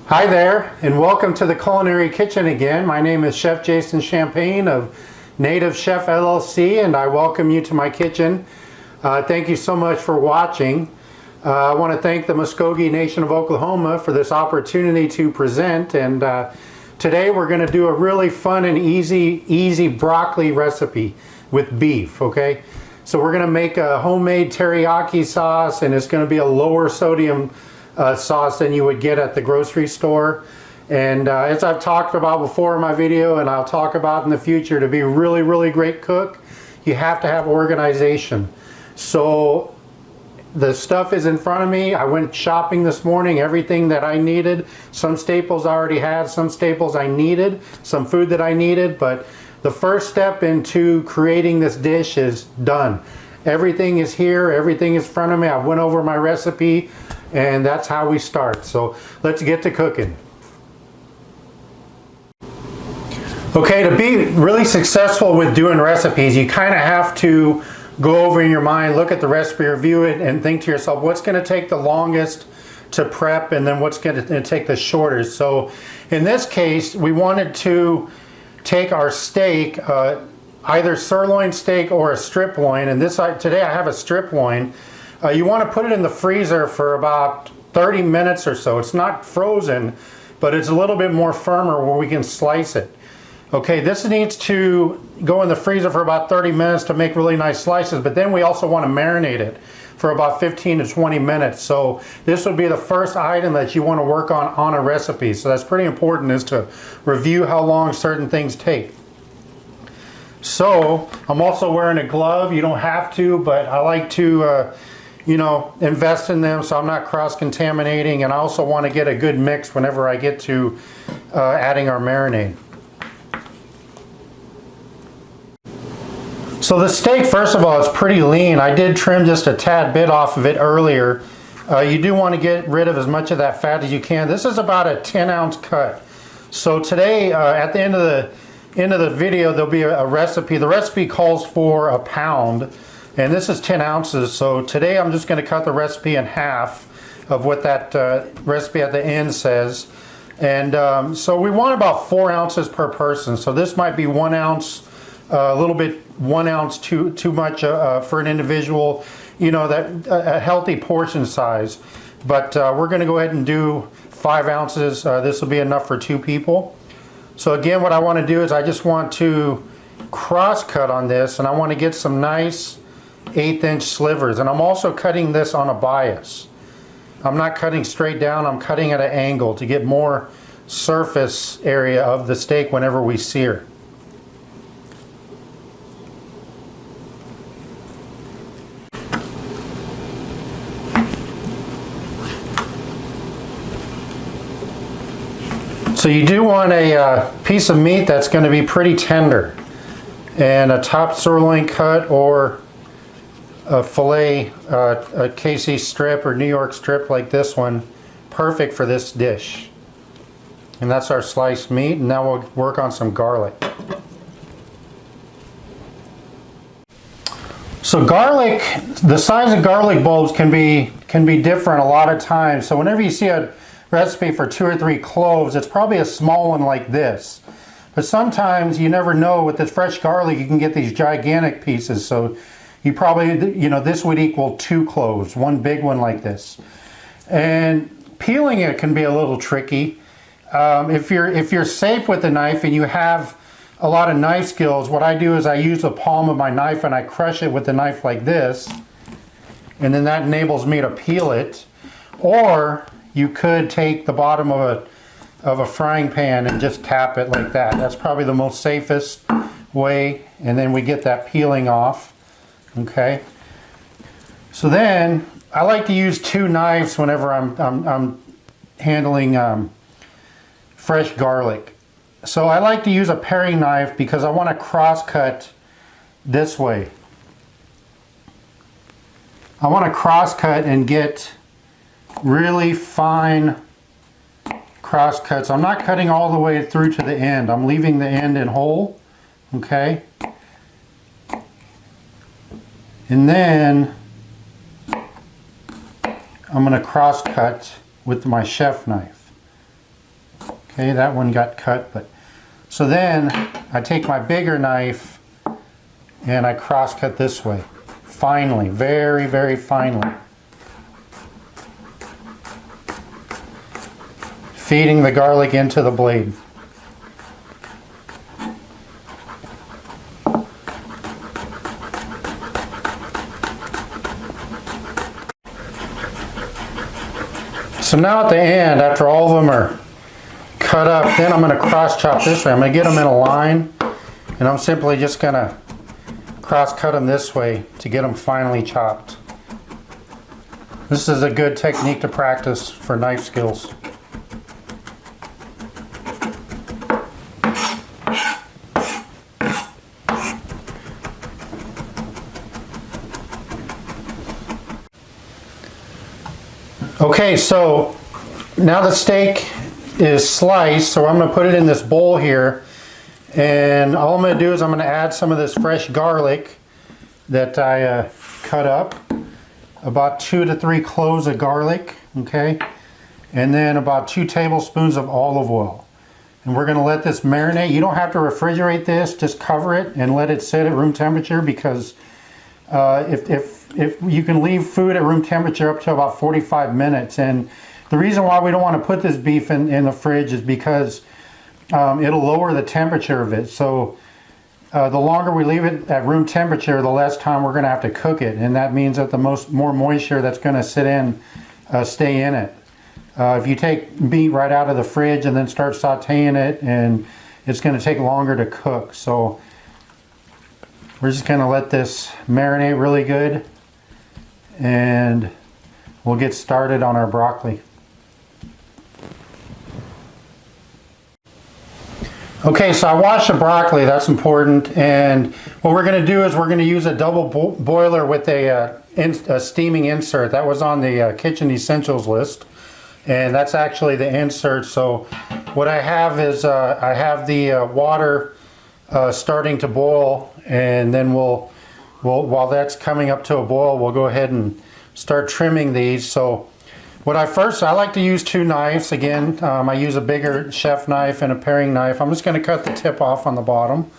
Hi there, and welcome to the Culinary Kitchen again. My name is Chef Jason Champagne of Native Chef LLC, and I welcome you to my kitchen. Thank you so much for watching. I want to thank the Muskogee Nation of Oklahoma for this opportunity to present, and today we're going to do a really fun and easy broccoli recipe with beef, okay? So we're going to make a homemade teriyaki sauce, and it's going to be a lower sodium sauce than you would get at the grocery store. And as I've talked about before in my video, and I'll talk about in the future, to be a really great cook, you have to have organization. So the stuff is in front of me. I went shopping this morning, everything that I needed. Some staples I already had, some staples I needed, some food that I needed, but the first step into creating this dish is done. Everything is here, everything is in front of me. I went over my recipe, and that's how we start. So let's get to cooking. Okay, to be really successful with doing recipes, you kind of have to go over in your mind, look at the recipe, review it, and think to yourself, what's going to take the longest to prep, and then what's going to take the shortest. So in this case, we wanted to take our steak, either sirloin steak or a strip loin, and today I have a strip loin. You want to put it in the freezer for about 30 minutes or so. It's not frozen, but it's a little bit more firmer where we can slice it. Okay, this needs to go in the freezer for about 30 minutes to make really nice slices, but then we also want to marinate it for about 15 to 20 minutes. So this would be the first item that you want to work on a recipe. So that's pretty important, is to review how long certain things take. So I'm also wearing a glove. You don't have to, but I like to invest in them so I'm not cross-contaminating, and I also want to get a good mix whenever I get to adding our marinade. So the steak, first of all, is pretty lean. I did trim just a tad bit off of it earlier. You do want to get rid of as much of that fat as you can. This is about a 10-ounce cut. So today, at the end of the video, there'll be a recipe. The recipe calls for a pound, and this is 10 ounces. So today I'm just going to cut the recipe in half of what that recipe at the end says. And so we want about 4 ounces per person. So this might be 1 ounce, a little bit 1 ounce too much for an individual, that a healthy portion size. But we're going to go ahead and do 5 ounces. This will be enough for 2 people. So again, what I want to do is I just want to cross cut on this, and I want to get some nice 1/8-inch slivers. And I'm also cutting this on a bias. I'm not cutting straight down, I'm cutting at an angle to get more surface area of the steak whenever we sear. So you do want a piece of meat that's going to be pretty tender, and a top sirloin cut or a filet, a KC strip or New York strip like this one, perfect for this dish. And that's our sliced meat, and now we'll work on some garlic. So garlic, the size of garlic bulbs can be different a lot of times. So whenever you see a recipe for 2 or 3 cloves, it's probably a small one like this. But sometimes you never know, with the fresh garlic you can get these gigantic pieces. So you probably, this would equal 2 cloves, one big one like this. And peeling it can be a little tricky. If you're safe with the knife and you have a lot of knife skills, what I do is I use the palm of my knife and I crush it with the knife like this, and then that enables me to peel it. Or you could take the bottom of a frying pan and just tap it like that. That's probably the most safest way, and then we get that peeling off. Okay. So then I like to use 2 knives whenever I'm handling fresh garlic. So I like to use a paring knife because I want to cross cut this way. I want to cross cut and get really fine cross cuts. I'm not cutting all the way through to the end. I'm leaving the end in whole. Okay. And then I'm going to cross cut with my chef knife. Okay, that one got cut, but so then I take my bigger knife and I cross cut this way, finely, very, very finely. Feeding the garlic into the blade. So now at the end, after all of them are cut up, then I'm going to cross chop this way. I'm going to get them in a line, and I'm simply just going to cross cut them this way to get them finely chopped. This is a good technique to practice for knife skills. Okay, so now the steak is sliced, so I'm going to put it in this bowl here, and all I'm going to do is I'm going to add some of this fresh garlic that I cut up, about 2 to 3 cloves of garlic, okay, and then about 2 tablespoons of olive oil. And we're going to let this marinate. You don't have to refrigerate this, just cover it and let it sit at room temperature, because if you can leave food at room temperature up to about 45 minutes. And the reason why we don't want to put this beef in the fridge is because it'll lower the temperature of it. So the longer we leave it at room temperature, the less time we're going to have to cook it. And that means that the more moisture that's going to stay in it. If you take meat right out of the fridge and then start sauteing it, and it's going to take longer to cook. So we're just going to let this marinate really good, and we'll get started on our broccoli. Okay, so I washed the broccoli, that's important, and what we're going to do is we're going to use a double boiler with a steaming insert. That was on the kitchen essentials list, and that's actually the insert. So what I have is I have the water starting to boil, and then we'll while that's coming up to a boil, we'll go ahead and start trimming these. So what I like to use 2 knives. Again, I use a bigger chef knife and a paring knife. I'm just going to cut the tip off on the bottom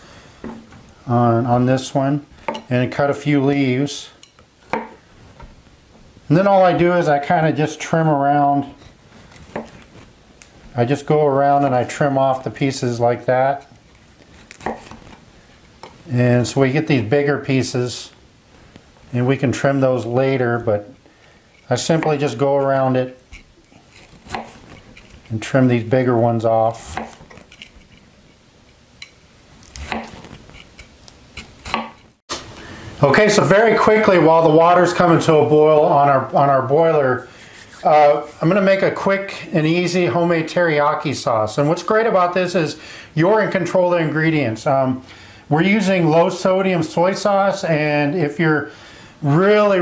on this one, and cut a few leaves. And then all I do is I kind of just trim around. I just go around and I trim off the pieces like that. And so we get these bigger pieces, and we can trim those later, but I simply just go around it and trim these bigger ones off. Okay, so very quickly, while the water's coming to a boil on our boiler, I'm going to make a quick and easy homemade teriyaki sauce. And what's great about this is you're in control of the ingredients. We're using low sodium soy sauce, and if you're really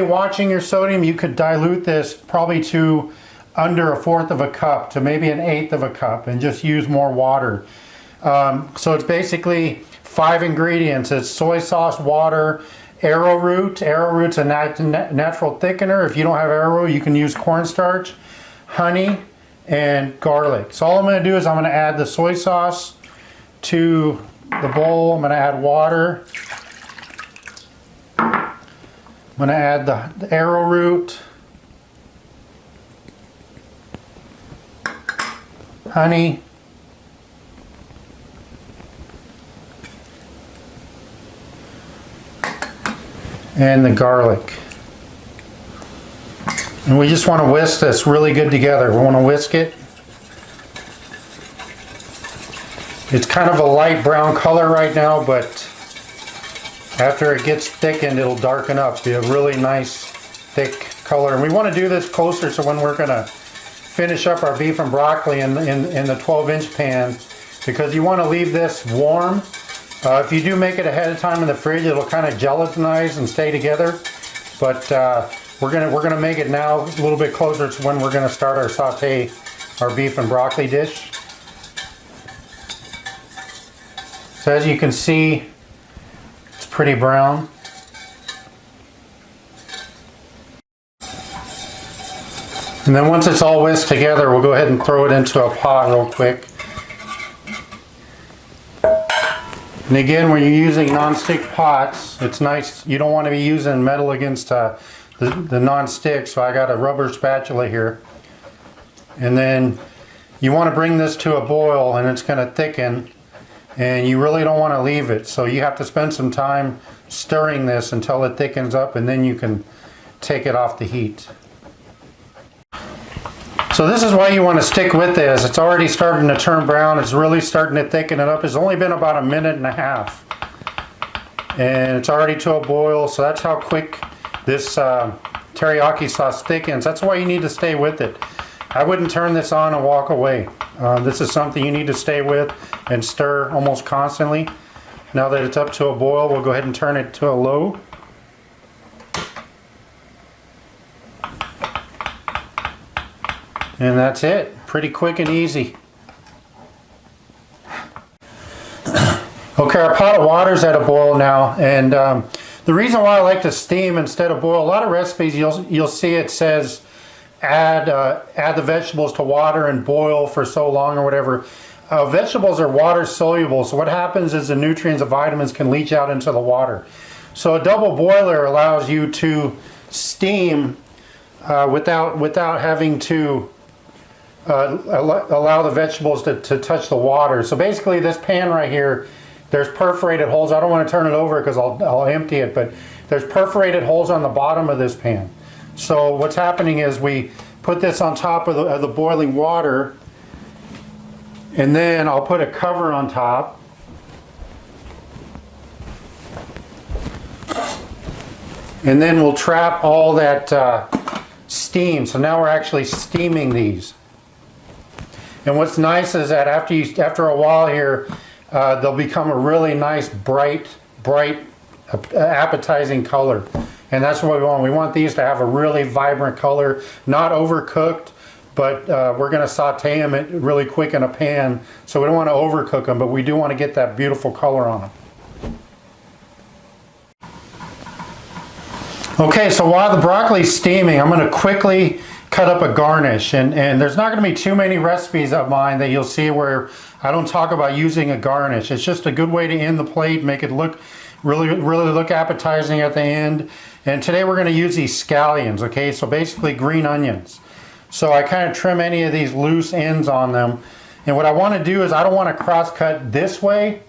watching your sodium, you could dilute this probably to under 1/4 of a cup to maybe 1/8 of a cup, and just use more water. So it's basically 5 ingredients. It's soy sauce, water, arrowroot. Arrowroot's a natural thickener. If you don't have arrowroot, you can use cornstarch, honey, and garlic. So all I'm going to do is I'm going to add the soy sauce to the bowl. I'm going to add water. I'm going to add the arrowroot, honey, and the garlic. And we just want to whisk this really good together. We want to whisk it. It's kind of a light brown color right now, but after it gets thickened, it'll darken up, be a really nice thick color. And we want to do this closer so when we're going to finish up our beef and broccoli in the 12-inch pan, because you want to leave this warm. If you do make it ahead of time in the fridge, it'll kind of gelatinize and stay together. But we're gonna make it now a little bit closer to when we're gonna start our saute, our beef and broccoli dish. So as you can see, it's pretty brown. And then once it's all whisked together, we'll go ahead and throw it into a pot real quick. And again, when you're using non-stick pots, it's nice. You don't want to be using metal against the non-stick, so I got a rubber spatula here. And then you want to bring this to a boil, and it's going to thicken, and you really don't want to leave it. So you have to spend some time stirring this until it thickens up, and then you can take it off the heat. So this is why you want to stick with this. It's already starting to turn brown. It's really starting to thicken it up. It's only been about 1.5 minutes. And it's already to a boil, so that's how quick this teriyaki sauce thickens. That's why you need to stay with it. I wouldn't turn this on and walk away. This is something you need to stay with and stir almost constantly. Now that it's up to a boil, we'll go ahead and turn it to a low. And that's it. Pretty quick and easy. Okay, our pot of water's at a boil now, and the reason why I like to steam instead of boil, a lot of recipes you'll see it says add the vegetables to water and boil for so long or whatever. Vegetables are water soluble, so what happens is the nutrients and vitamins can leach out into the water. So a double boiler allows you to steam without having to allow the vegetables to touch the water. So basically this pan right here, there's perforated holes. I don't want to turn it over because I'll empty it, but there's perforated holes on the bottom of this pan. So what's happening is we put this on top of the boiling water, and then I'll put a cover on top. And then we'll trap all that steam. So now we're actually steaming these. And what's nice is that after a while here, they'll become a really nice, bright, appetizing color. And that's what we want. We want these to have a really vibrant color, not overcooked, but we're going to saute them really quick in a pan. So we don't want to overcook them, but we do want to get that beautiful color on them. Okay, so while the broccoli's steaming, I'm going to quickly cut up a garnish, and there's not going to be too many recipes of mine that you'll see where I don't talk about using a garnish. It's just a good way to end the plate, make it look really look appetizing at the end. And today we're going to use these scallions, okay? So basically green onions. So I kind of trim any of these loose ends on them. And what I want to do is I don't want to cross cut this way.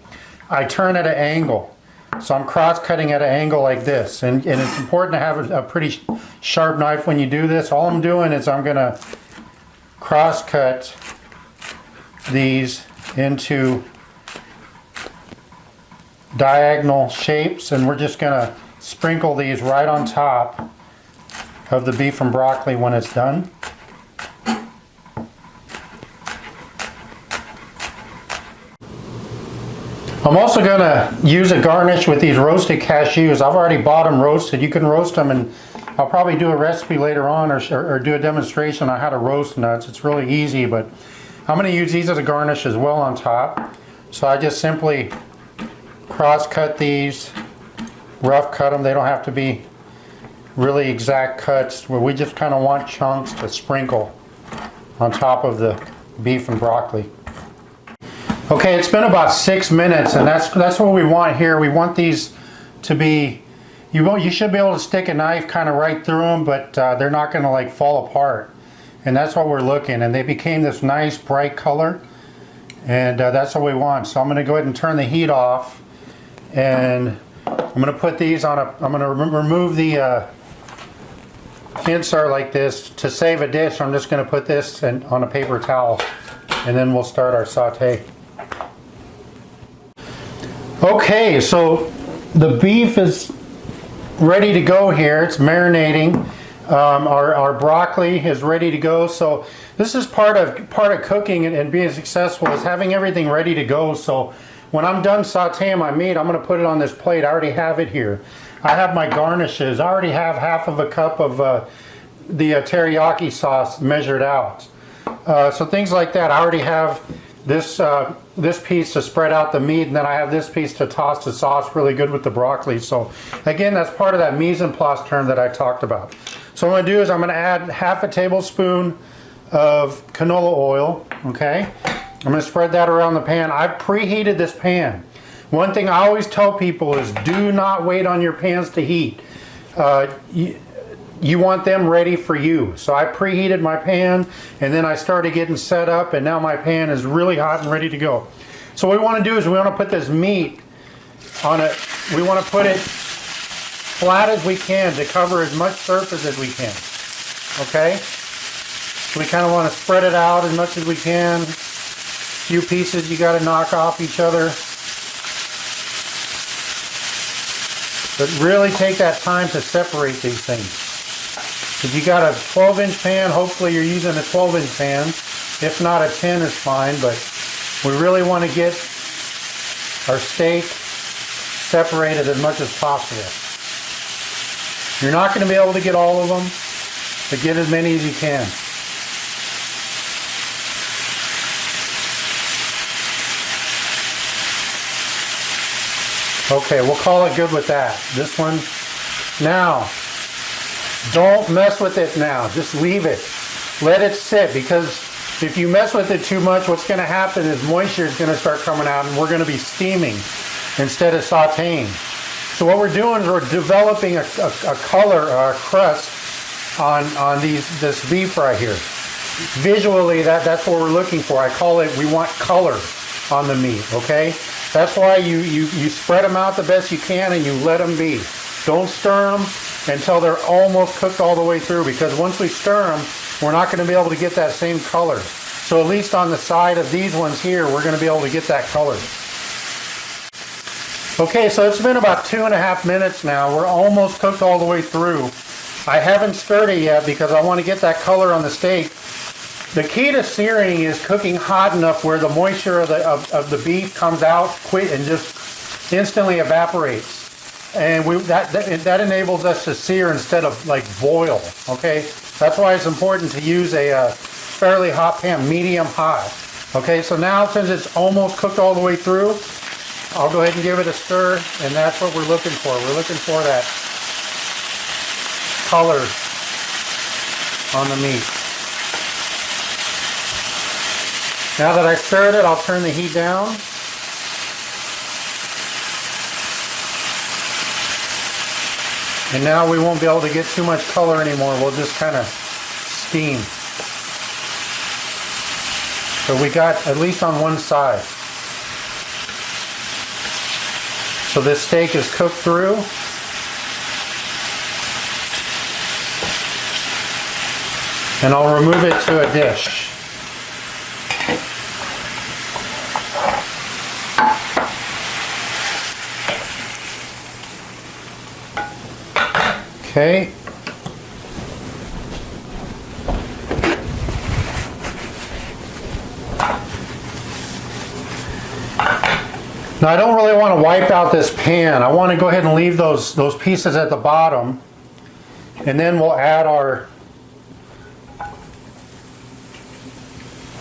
I turn at an angle. So I'm cross cutting at an angle like this. And it's important to have a pretty sharp knife when you do this. All I'm doing is I'm going to cross cut these into diagonal shapes, and we're just going to sprinkle these right on top of the beef and broccoli when it's done. I'm also going to use a garnish with these roasted cashews. I've already bought them roasted. You can roast them, and I'll probably do a recipe later on or do a demonstration on how to roast nuts. It's really easy, but I'm going to use these as a garnish as well on top. So I just simply cross cut these, rough cut them. They don't have to be really exact cuts, where we just kind of want chunks to sprinkle on top of the beef and broccoli. Okay, it's been about 6 minutes, and that's what we want here. We want these to be, you should be able to stick a knife kind of right through them, but they're not going to like fall apart. And that's what we're looking, and they became this nice bright color, and that's what we want. So I'm going to go ahead and turn the heat off, and I'm going to put these on I'm going to remove the insert like this. To save a dish, I'm just going to put this on a paper towel, and then we'll start our saute. Okay, so the beef is ready to go here. It's marinating. Our broccoli is ready to go. So this is part of cooking and being successful, is having everything ready to go. So when I'm done sauteing my meat, I'm going to put it on this plate. I already have it here. I have my garnishes. I already have half of a cup of the teriyaki sauce measured out. So things like that. I already have this piece to spread out the meat, and then I have this piece to toss the sauce really good with the broccoli. So again, that's part of that mise en place term that I talked about. So what I'm gonna do is I'm gonna add half a tablespoon of canola oil, okay? I'm gonna spread that around the pan. I've preheated this pan. One thing I always tell people is do not wait on your pans to heat. You want them ready for you. So I preheated my pan and then I started getting set up, and now my pan is really hot and ready to go. So what we want to do is we want to put this meat on it. We want to put it flat as we can to cover as much surface as we can. Okay? So we kind of want to spread it out as much as we can. A few pieces you got to knock off each other. But really take that time to separate these things. If you got a 12-inch pan, hopefully you're using a 12-inch pan. If not, a 10 is fine, but we really want to get our steak separated as much as possible. You're not going to be able to get all of them, but get as many as you can. Okay, we'll call it good with that. This one. Now, don't mess with it now. Just leave it. Let it sit, because if you mess with it too much, what's going to happen is moisture is going to start coming out and we're going to be steaming instead of sauteing. So what we're doing is we're developing a color, a crust on this beef right here. Visually, that's what we're looking for. I call it, we want color on the meat, okay? That's why you spread them out the best you can and you let them be. Don't stir them until they're almost cooked all the way through, because once we stir them, we're not going to be able to get that same color. So at least on the side of these ones here, we're going to be able to get that color. Okay, so it's been about 2.5 minutes now. We're almost cooked all the way through. I haven't stirred it yet because I want to get that color on the steak. The key to searing is cooking hot enough where the moisture of the beef comes out quick and just instantly evaporates. And that enables us to sear instead of like boil, okay? That's why it's important to use a fairly hot pan, medium hot. Okay, so now since it's almost cooked all the way through, I'll go ahead and give it a stir, and that's what we're looking for. We're looking for that color on the meat. Now that I stirred it, I'll turn the heat down. And now we won't be able to get too much color anymore. We'll just kind of steam. So we got at least on one side. So this steak is cooked through. And I'll remove it to a dish. Okay. Now I don't really want to wipe out this pan. I want to go ahead and leave those pieces at the bottom, and then we'll add our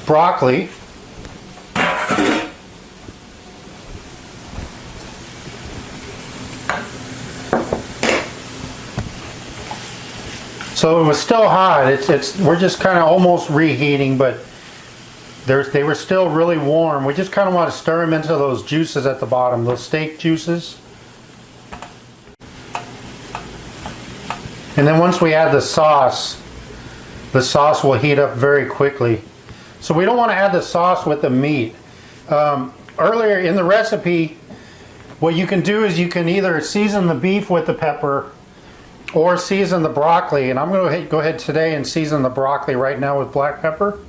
broccoli. So it was still hot. We're just kind of almost reheating, but they were still really warm. We just kind of want to stir them into those juices at the bottom, those steak juices. And then once we add the sauce will heat up very quickly. So we don't want to add the sauce with the meat. Earlier in the recipe, what you can do is you can either season the beef with the pepper or season the broccoli, and I'm going to go ahead today and season the broccoli right now with black pepper.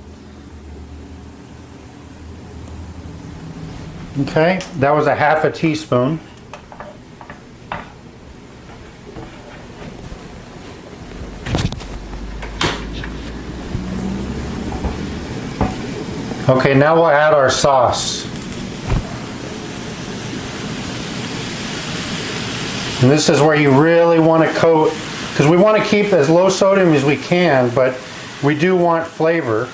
Okay, that was a half a teaspoon. Okay, now we'll add our sauce. And this is where you really want to coat, because we want to keep as low sodium as we can, but we do want flavor.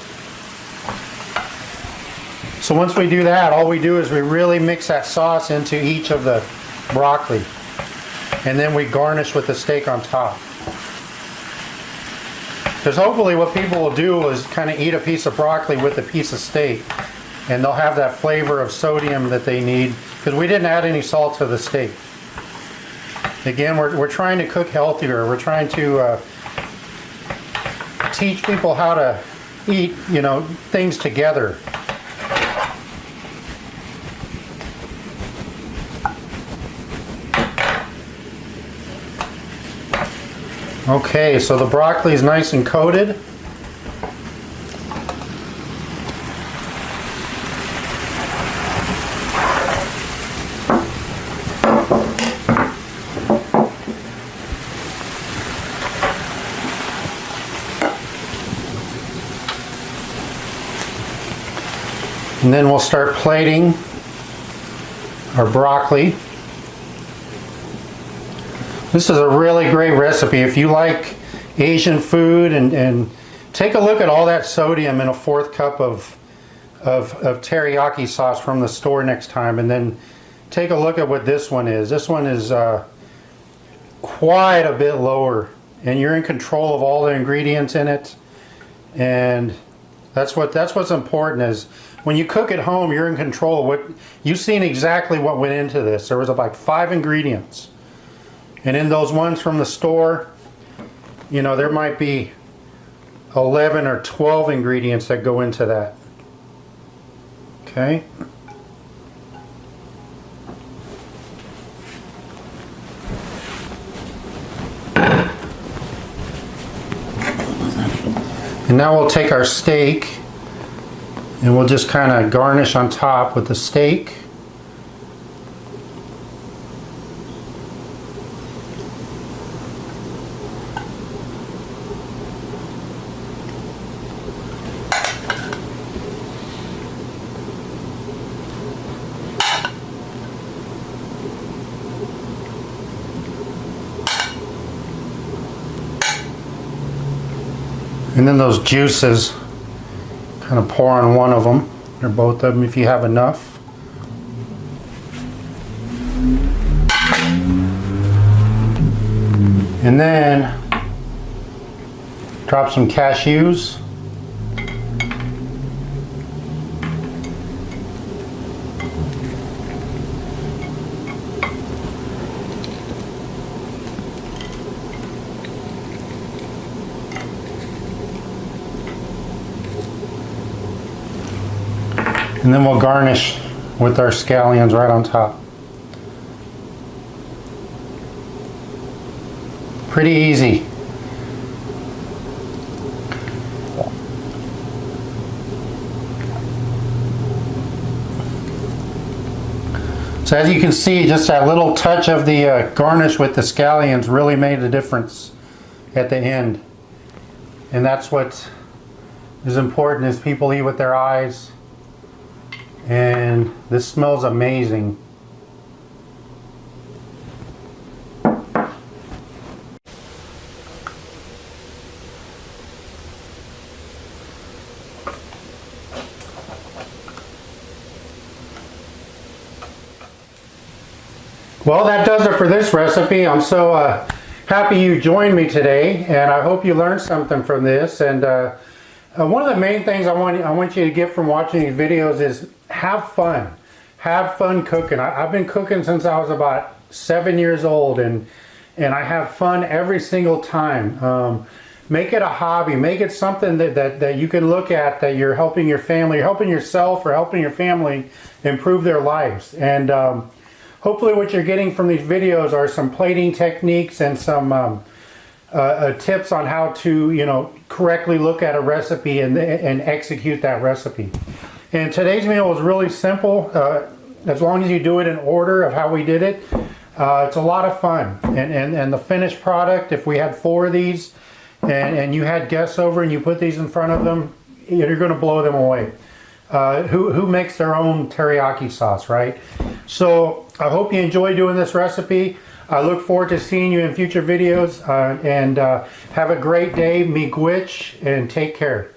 So once we do that, all we do is we really mix that sauce into each of the broccoli. And then we garnish with the steak on top. Because hopefully what people will do is kind of eat a piece of broccoli with a piece of steak, and they'll have that flavor of sodium that they need, because we didn't add any salt to the steak. Again, we're trying to cook healthier. We're trying to teach people how to eat, you know, things together. Okay, so the broccoli is nice and coated. And then we'll start plating our broccoli. This is a really great recipe. If you like Asian food, and take a look at all that sodium in a 1/4 cup of teriyaki sauce from the store next time, and then take a look at what this one is. This one is quite a bit lower, and you're in control of all the ingredients in it. And that's what's important, is when you cook at home, you're in control of what you've seen, exactly what went into this. There was like 5 ingredients. And in those ones from the store, you know, there might be 11 or 12 ingredients that go into that. Okay. And now we'll take our steak and we'll just kind of garnish on top with the steak. And then those juices, kind of pour on one of them, or both of them if you have enough. And then drop some cashews. And then we'll garnish with our scallions right on top. Pretty easy. So as you can see, just that little touch of the garnish with the scallions really made a difference at the end. And that's what is important, is people eat with their eyes. And this smells amazing. Well, that does it for this recipe. I'm so happy you joined me today, and I hope you learned something from this. And one of the main things I want you to get from watching these videos is have fun. Have fun cooking. I've been cooking since I was about 7 years old, and I have fun every single time. Make it a hobby. Make it something that you can look at, that you're helping your family, you're helping yourself, or helping your family improve their lives. And hopefully what you're getting from these videos are some plating techniques and some tips on how to, you know, correctly look at a recipe and execute that recipe. And today's meal was really simple. As long as you do it in order of how we did it, it's a lot of fun. And the finished product, if we had 4 of these and you had guests over and you put these in front of them, you're going to blow them away. Who makes their own teriyaki sauce, right? So I hope you enjoy doing this recipe. I look forward to seeing you in future videos, and have a great day. Miigwech, and take care.